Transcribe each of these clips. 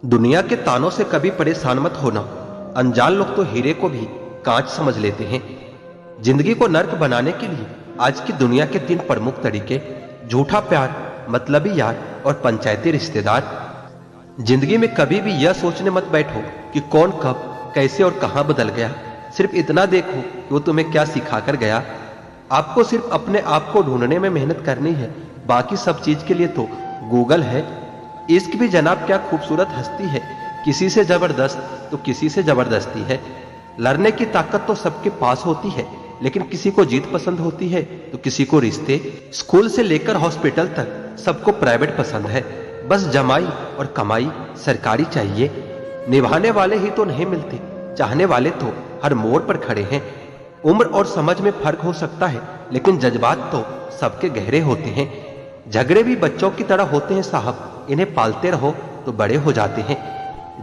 दुनिया के तानों से कभी परेशान मत होना। अनजान लोग तो हीरे को भी कांच समझ लेते हैं। जिंदगी को नर्क बनाने के लिए आज की दुनिया के 3 प्रमुख तरीके: झूठा प्यार, मतलबी यार और पंचायती रिश्तेदार। जिंदगी में कभी भी यह सोचने मत बैठो कि कौन कब कैसे और कहां बदल गया। सिर्फ इतना देखो कि वो तुम्हें क्या सिखा कर गया। आपको सिर्फ अपने आप को ढूंढने में मेहनत करनी है, बाकी सब चीज के लिए तो गूगल है। इश्क भी जनाब क्या खूबसूरत हस्ती है, किसी से जबरदस्त तो किसी से जबरदस्ती है। लड़ने की ताकत तो सबके पास होती है, लेकिन किसी को जीत पसंद होती है तो किसी को रिश्ते। स्कूल से लेकर हॉस्पिटल तक सबको प्राइवेट पसंद है, बस जमाई और कमाई सरकारी चाहिए। निभाने वाले ही तो नहीं मिलते, चाहने वाले तो हर मोड़ पर खड़े हैं। उम्र और समझ में फर्क हो सकता है, लेकिन जज्बात तो सबके गहरे होते हैं। झगड़े भी बच्चों की तरह होते हैं साहब, इन्हें पालते रहो तो बड़े हो जाते हैं।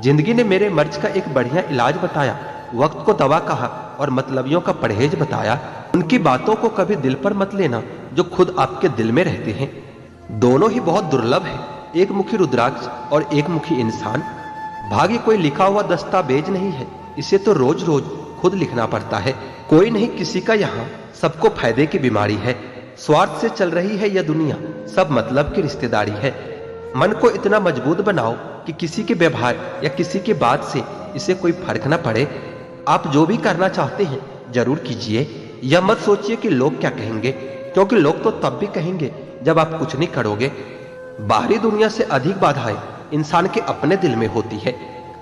जिंदगी ने मेरे मर्ज का एक बढ़िया इलाज बताया, वक्त को दवा कहा और मतलबियों का परहेज बताया। उनकी बातों को कभी दिल पर मत लेना जो खुद आपके दिल में रहते हैं। दोनों ही बहुत दुर्लभ है, एक मुखी रुद्राक्ष और एक मुखी इंसान। भाग्य कोई लिखा हुआ दस्तावेज नहीं है, इसे तो रोज रोज खुद लिखना पड़ता है। कोई नहीं किसी का यहाँ, सबको फायदे की बीमारी है। स्वार्थ से चल रही है यह दुनिया, सब मतलब की रिश्तेदारी है। मन को इतना मजबूत बनाओ कि किसी के व्यवहार या किसी की बात से इसे कोई फर्क न पड़े। आप जो भी करना चाहते हैं जरूर कीजिए। यह मत सोचिए कि लोग क्या कहेंगे, क्योंकि लोग तो तब भी कहेंगे जब आप कुछ नहीं करोगे। बाहरी दुनिया से अधिक बाधाएं इंसान के अपने दिल में होती है।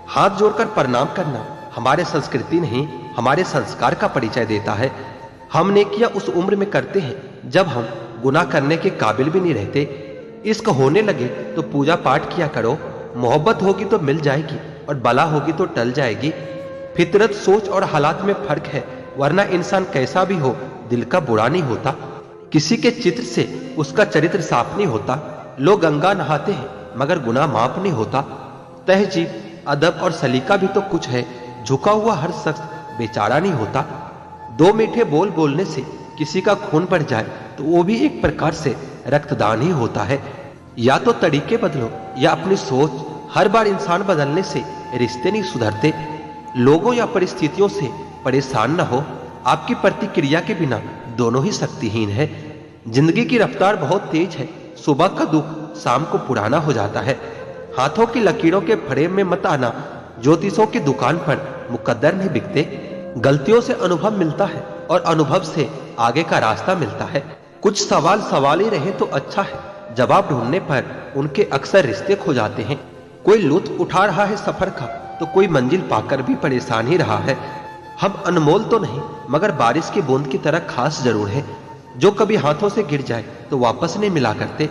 हाथ जोड़कर प्रणाम करना हमारे संस्कृति नहीं, हमारे संस्कार का परिचय देता है। हम नेकियां उस उम्र में करते हैं जब हम गुनाह करने के काबिल भी नहीं रहते। इश्क होने लगे तो पूजा पाठ किया करो। मोहब्बत होगी तो मिल जाएगी और बला होगी तो टल जाएगी। फितरत, सोच और हालात में फर्क है, वरना इंसान कैसा भी हो दिल का बुरा नहीं होता। किसी के चित्र से उसका चरित्र साफ नहीं होता। लोग गंगा नहाते हैं मगर गुनाह माफ नहीं होता। तहजीब, अदब और सलीका भी तो कुछ है, झुका हुआ हर शख्स बेचारा नहीं होता। 2 मीठे बोल बोलने से किसी का खून बढ़ जाए तो वो भी एक प्रकार से रक्तदान ही होता है। या तो तरीके बदलो या अपनी सोच। हर बार इंसान बदलने से रिश्ते नहीं सुधरते। लोगों या परिस्थितियों से परेशान न हो, आपकी प्रतिक्रिया के बिना दोनों ही शक्तिहीन है। जिंदगी की रफ्तार बहुत तेज है, सुबह का दुख शाम को पुराना हो जाता है। हाथों की लकीरों के फ्रेम में मत आना, ज्योतिषों की दुकान पर मुकद्दर नहीं बिकते। गलतियों से अनुभव मिलता है और अनुभव से आगे का रास्ता मिलता है। कुछ सवाल सवाल ही रहे तो अच्छा है, जवाब ढूंढने पर उनके अक्सर रिश्ते खो जाते हैं। कोई लुत्फ उठा रहा है सफर का तो कोई मंजिल पाकर भी परेशान ही रहा है। हम अनमोल तो नहीं मगर बारिश की बूंद की तरह खास जरूर है, जो कभी हाथों से गिर जाए तो वापस नहीं मिला करते।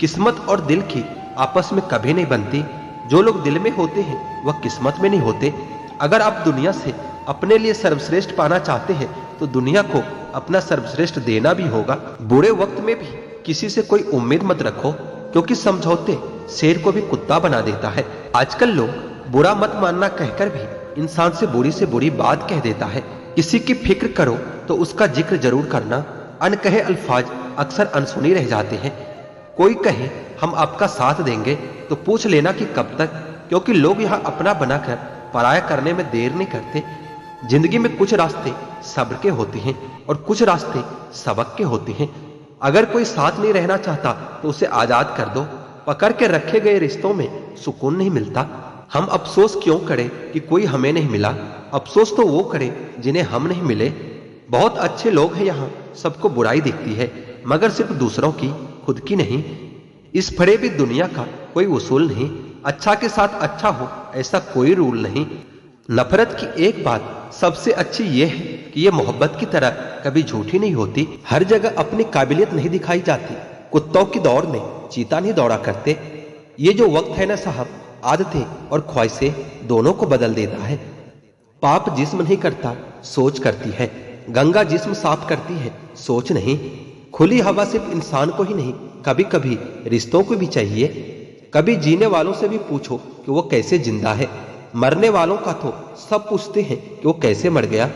किस्मत और दिल की आपस में कभी नहीं बनती। जो लोग दिल में होते हैं वह किस्मत में नहीं होते। अगर आप दुनिया से अपने लिए सर्वश्रेष्ठ पाना चाहते हैं तो दुनिया को अपना सर्वश्रेष्ठ देना भी होगा। बुरे वक्त में भी किसी से कोई उम्मीद मत रखो, क्योंकि समझौते शेर को भी कुत्ता बना देता है। आजकल लोग बुरा मत मानना कहकर भी इंसान से बुरी बात कह देता है। किसी की फिक्र करो तो उसका जिक्र जरूर करना। अनकहे अल्फाज अक्सर अनसुनी रह जाते हैं। कोई कहे हम आपका साथ देंगे तो पूछ लेना कि कब तक, क्योंकि लोग यहाँ अपना बनाकर पराया करने में देर नहीं करते। जिंदगी में कुछ रास्ते सब्र के होते हैं और कुछ रास्ते सबक के होते हैं। अगर कोई साथ नहीं रहना चाहता तो उसे आजाद कर दो। पकड़ के रखे गए रिश्तों में सुकून नहीं मिलता। हम अफसोस क्यों करें कि कोई हमें नहीं मिला, अफसोस तो वो करे जिन्हें हम नहीं मिले। बहुत अच्छे लोग हैं यहाँ, सबको बुराई दिखती है मगर सिर्फ दूसरों की, खुद की नहीं। इस फरेबी दुनिया का कोई उसूल नहीं, अच्छा के साथ अच्छा हो ऐसा कोई रूल नहीं। नफरत की एक बात सबसे अच्छी यह है कि यह मोहब्बत की तरह कभी झूठी नहीं होती। हर जगह अपनी काबिलियत नहीं दिखाई जाती। कुत्तों की दौड़ में चीता नहीं दौड़ा करते। ये जो वक्त है ना साहब, आदतें और ख्वाहिशें दोनों को बदल देता है। पाप जिस्म नहीं करता, सोच करती है। गंगा जिस्म साफ करती है, सोच नहीं। खुली हवा सिर्फ इंसान को ही नहीं, कभी कभी रिश्तों को भी चाहिए। कभी जीने वालों से भी पूछो कि वो कैसे जिंदा है। मरने वालों का तो सब पूछते हैं कि वो कैसे मर गया।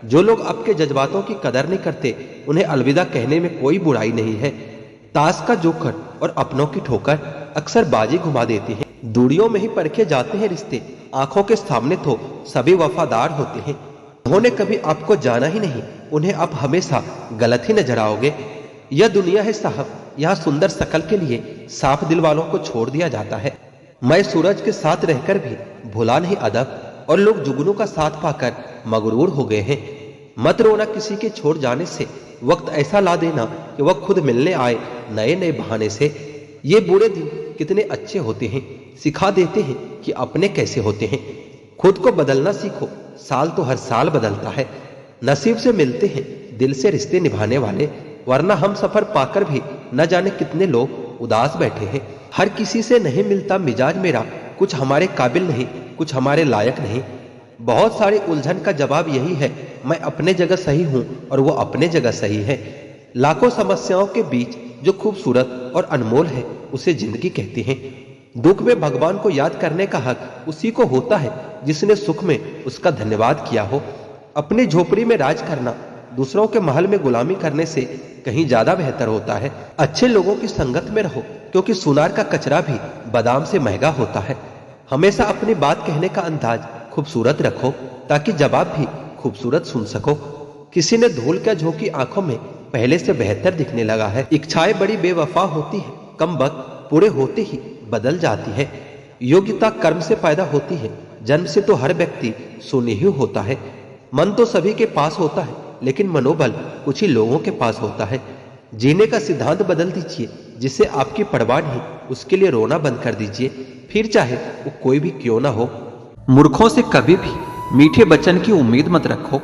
जो लोग आपके जज्बातों की कदर नहीं करते उन्हें अलविदा कहने में कोई बुराई नहीं है। ताश का जोकर और अपनों की ठोकर अक्सर बाजी घुमा देती है। दूरियों में ही परखे जाते हैं रिश्ते, आंखों के सामने तो सभी वफादार होते हैं। उन्होंने कभी आपको जाना ही नहीं, उन्हें आप हमेशा गलत ही नजर आओगे। यह दुनिया है साहब, यहाँ सुंदर शकल के लिए साफ दिल वालों को छोड़ दिया जाता है। मैं सूरज के साथ रहकर भी भुला नहीं अदब, और लोग जुगनू का साथ पाकर मगरूर हो गए हैं। मत रोना किसी के छोड़ जाने से, वक्त ऐसा ला देना कि वह खुद मिलने आए नए नए बहाने से। ये बुरे दिन कितने अच्छे होते हैं, सिखा देते हैं कि अपने कैसे होते हैं। खुद को बदलना सीखो, साल तो हर साल बदलता है। नसीब से मिलते हैं दिल से रिश्ते निभाने वाले, वरना हम सफर पाकर भी न जाने कितने लोग उदास बैठे हैं। हर किसी से नहीं मिलता मिजाज मेरा, कुछ हमारे काबिल नहीं, कुछ हमारे लायक नहीं। बहुत सारी उलझन का जवाब यही है, मैं अपने जगह सही हूं और वो अपने जगह सही है। लाखों समस्याओं के बीच जो खूबसूरत और अनमोल है उसे जिंदगी कहते हैं। दुख में भगवान को याद करने का हक उसी को होता है जिसने सुख में उसका धन्यवाद किया हो। अपनी झोपड़ी में राज करना दूसरों के महल में गुलामी करने से कहीं ज्यादा बेहतर होता है। अच्छे लोगों की संगत में रहो, क्योंकि सुनार का कचरा भी बादाम से महंगा होता है। हमेशा अपनी बात कहने का अंदाज खूबसूरत रखो, ताकि जवाब भी खूबसूरत सुन सको। किसी ने धूल क्या झोंकी आंखों में पहले से बेहतर दिखने लगा है। इच्छाएं बड़ी बेवफा होती है, कम वक्त पूरे होते ही बदल जाती है। योग्यता कर्म से पैदा होती है, जन्म से तो हर व्यक्ति शून्य ही होता है। मन तो सभी के पास होता है, लेकिन मनोबल कुछ ही लोगों के पास होता है। जीने का सिद्धांत बदल दीजिए, जिससे आपकी परवाह नहीं, उसके लिए रोना बंद कर दीजिए, फिर चाहे वो कोई भी क्यों ना हो। मूर्खों से कभी भी मीठे वचन की उम्मीद मत रखो,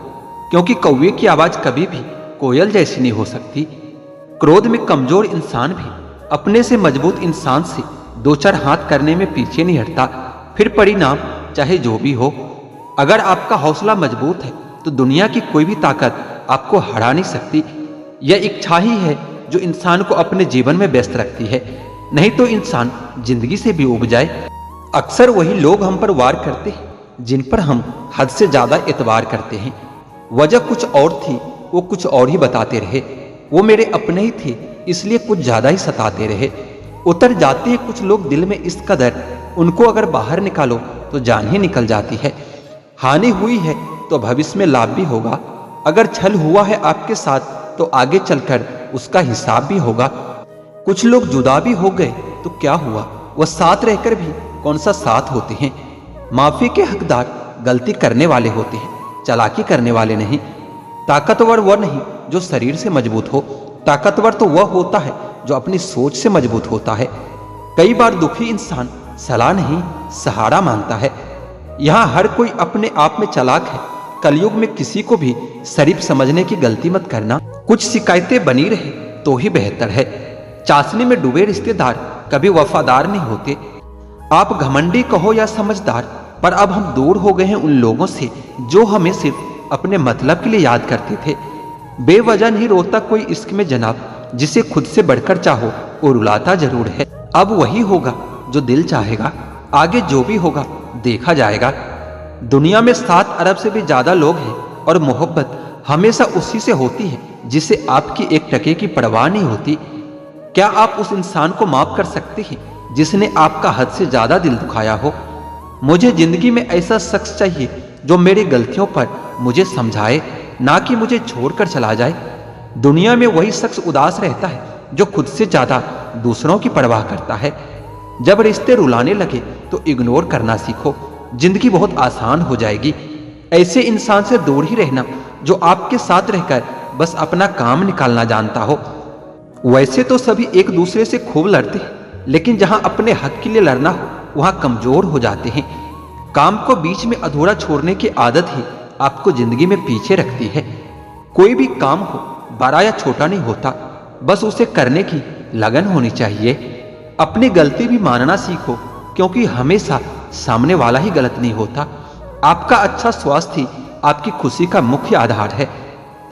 क्योंकि कौवे की आवाज कभी भी कोयल जैसी नहीं हो सकती। क्रोध में कमजोर इंसान भी अपने से मजबूत इंसान से दो चार हाथ करने में पीछे नहीं हटता, फिर परिणाम चाहे जो भी हो। अगर आपका हौसला मजबूत है तो दुनिया की कोई भी ताकत आपको हरा नहीं सकती। यह इच्छा ही है जो इंसान को अपने जीवन में व्यस्त रखती है, नहीं तो इंसान जिंदगी से भी उब जाए। अक्सर वही लोग हम पर वार करते हैं जिन पर हम हद से ज्यादा एतबार करते हैं। वजह कुछ और थी, वो कुछ और ही बताते रहे। वो मेरे अपने ही थे, इसलिए कुछ ज्यादा ही सताते रहे। उतर जाते हैं कुछ लोग दिल में इस कदर, उनको अगर बाहर निकालो तो जान ही निकल जाती है। हानि हुई है तो भविष्य में लाभ भी होगा। अगर छल हुआ है आपके साथ तो आगे चलकर उसका हिसाब भी होगा। कुछ लोग जुदा भी हो गए तो क्या हुआ, वह साथ रहकर भी कौन सा साथ होते हैं। माफी के हकदार गलती करने वाले होते हैं, चालाकी करने वाले नहीं। ताकतवर वह नहीं जो शरीर से मजबूत हो, ताकतवर तो वह होता है जो अपनी सोच से मजबूत होता है। कई बार दुखी इंसान सलाह नहीं सहारा मांगता है। यहाँ हर कोई अपने आप में चालाक है। कलयुग में किसी को भी शरीफ समझने की गलती मत करना। कुछ शिकायतें बनी रहे तो ही बेहतर है। चाशनी में डूबे रिश्तेदार कभी वफादार नहीं होते। आप घमंडी कहो या समझदार, पर अब हम दूर हो गए हैं उन लोगों से जो हमें सिर्फ अपने मतलब के लिए याद करते थे। बेवजह नहीं रोता कोई इश्क में जनाब, जिसे खुद से बढ़कर चाहो वो रुलाता जरूर है। अब वही होगा जो दिल चाहेगा, आगे जो भी होगा देखा जाएगा। दुनिया में 7 अरब से भी ज्यादा लोग हैं, और मोहब्बत हमेशा उसी से होती है जिसे आपकी एक टके की परवाह नहीं होती। क्या आप उस इंसान को माफ कर सकते हैं जिसने आपका हद से ज्यादा दिल दुखाया हो? मुझे जिंदगी में ऐसा शख्स चाहिए जो मेरी गलतियों पर मुझे समझाए, ना कि मुझे छोड़कर चला जाए। दुनिया में वही शख्स उदास रहता है जो खुद से ज्यादा दूसरों की परवाह करता है। जब रिश्ते रुलाने लगे तो इग्नोर करना सीखो, जिंदगी बहुत आसान हो जाएगी। ऐसे इंसान से दूर ही रहना जो आपके साथ रहकर बस अपना काम निकालना जानता हो। वैसे तो सभी एक दूसरे से खूब लड़ते हैं, लेकिन जहां अपने हक के लिए लड़ना हो वहां कमजोर हो जाते हैं। काम को बीच में अधूरा छोड़ने की आदत ही आपको जिंदगी में पीछे रखती है। कोई भी काम हो, बड़ा या छोटा नहीं होता, बस उसे करने की लगन होनी चाहिए। अपनी गलती भी मानना सीखो, क्योंकि हमेशा सामने वाला ही गलत नहीं होता। आपका अच्छा स्वास्थ्य ही आपकी खुशी का मुख्य आधार है।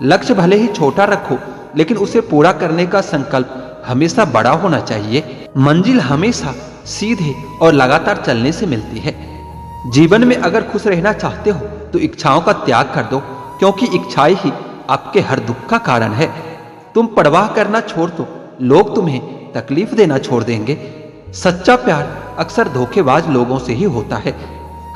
लक्ष्य भले ही छोटा रखो, लेकिन उसे पूरा करने का संकल्प हमेशा बड़ा होना चाहिए। मंजिल हमेशा सीधे और लगातार चलने से मिलती है। जीवन में अगर खुश रहना चाहते हो तो इच्छाओं का त्याग कर दो, क्योंकि इच्छाएं ही आपके हर दुख का कारण है। तुम परवाह करना छोड़ दो, लोग तुम्हें तकलीफ देना छोड़ देंगे। सच्चा प्यार अक्सर धोखेबाज लोगों से ही होता है।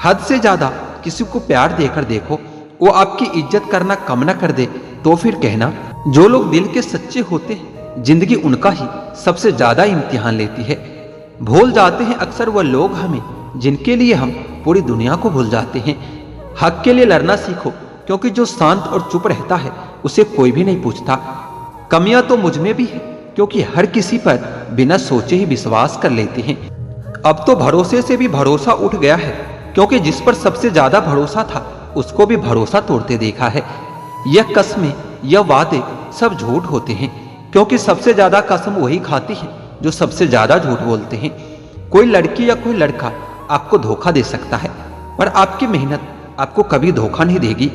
हद से ज्यादा किसी को प्यार देकर देखो, वो आपकी इज्जत करना कम न कर दे तो फिर कहना। जो लोग दिल के सच्चे होते हैं, जिंदगी उनका ही सबसे ज्यादा इम्तिहान लेती है। भूल जाते हैं अक्सर वह लोग हमें जिनके लिए हम पूरी दुनिया को भूल जाते हैं। हक के लिए लड़ना सीखो, क्योंकि जो शांत और चुप रहता है उसे कोई भी नहीं पूछता। कमियां तो मुझ में भी है, क्योंकि हर किसी पर बिना सोचे ही विश्वास कर लेते हैं। अब तो भरोसे से भी भरोसा उठ गया है, क्योंकि जिस पर सबसे ज्यादा भरोसा था उसको भी भरोसा तोड़ते देखा है। यह कस्में, यह वादे सब झूठ होते हैं, क्योंकि सबसे ज्यादा कसम वही खाती है जो सबसे ज्यादा झूठ बोलते हैं। कोई लड़की या कोई लड़का आपको धोखा दे सकता है, पर आपकी मेहनत आपको कभी धोखा नहीं देगी।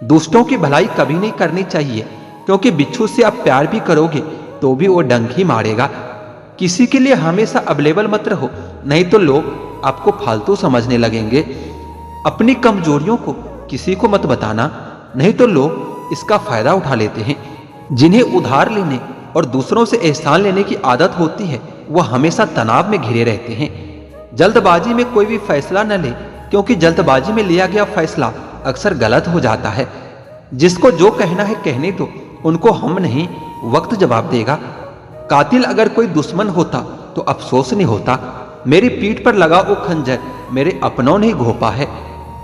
दूसरों की भलाई कभी नहीं करनी चाहिए, क्योंकि बिच्छू से आप प्यार भी करोगे तो भी वो डंक ही मारेगा। किसी के लिए हमेशा अवेलेबल मत रहो, नहीं तो लोग आपको फालतू समझने लगेंगे। अपनी कमजोरियों को किसी को मत बताना, नहीं तो लोग इसका फायदा उठा लेते हैं। जिन्हें उधार लेने और दूसरों से एहसान लेने की आदत होती है, वह हमेशा तनाव में घिरे रहते हैं। जल्दबाजी में कोई भी फैसला न ले, क्योंकि जल्दबाजी में लिया गया फैसला अक्सर गलत हो जाता है। जिसको जो कहना है कहने दो, उनको हम नहीं वक्त जवाब देगा। कातिल अगर कोई दुश्मन होता तो अफसोस नहीं होता। मेरी पीठ पर लगा वो खंजर मेरे अपनों ने घोंपा है।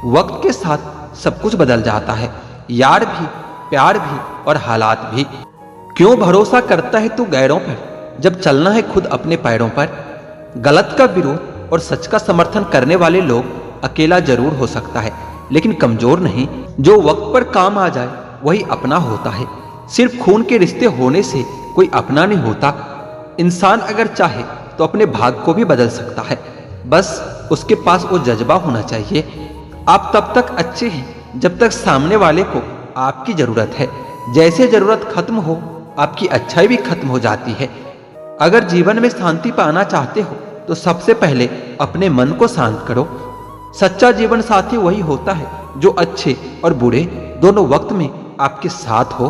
वक्त के साथ सब कुछ बदल जाता है, यार भी, प्यार भी और हालात भी। क्यों भरोसा करता है तू गैरों पर, जब चलना है खुद अपने पैरों पर। गलत का विरोध और सच का समर्थन करने वाले लोग अकेला जरूर हो सकता है, लेकिन कमजोर नहीं। जो वक्त पर काम आ जाए वही अपना होता है। सिर्फ खून के रिश्ते होने से कोई अपना नहीं होता। इंसान अगर चाहे तो अपने भाग्य को भी बदल सकता है, बस उसके पास वो जज्बा होना चाहिए। आप तब तक अच्छे हैं जब तक सामने वाले को आपकी जरूरत है। जैसे जरूरत खत्म हो, आपकी अच्छाई भी खत्म हो जाती है। अगर जीवन में शांति पाना चाहते हो तो सबसे पहले अपने मन को शांत करो। सच्चा जीवन साथी वही होता है जो अच्छे और बुरे दोनों वक्त में आपके साथ हो।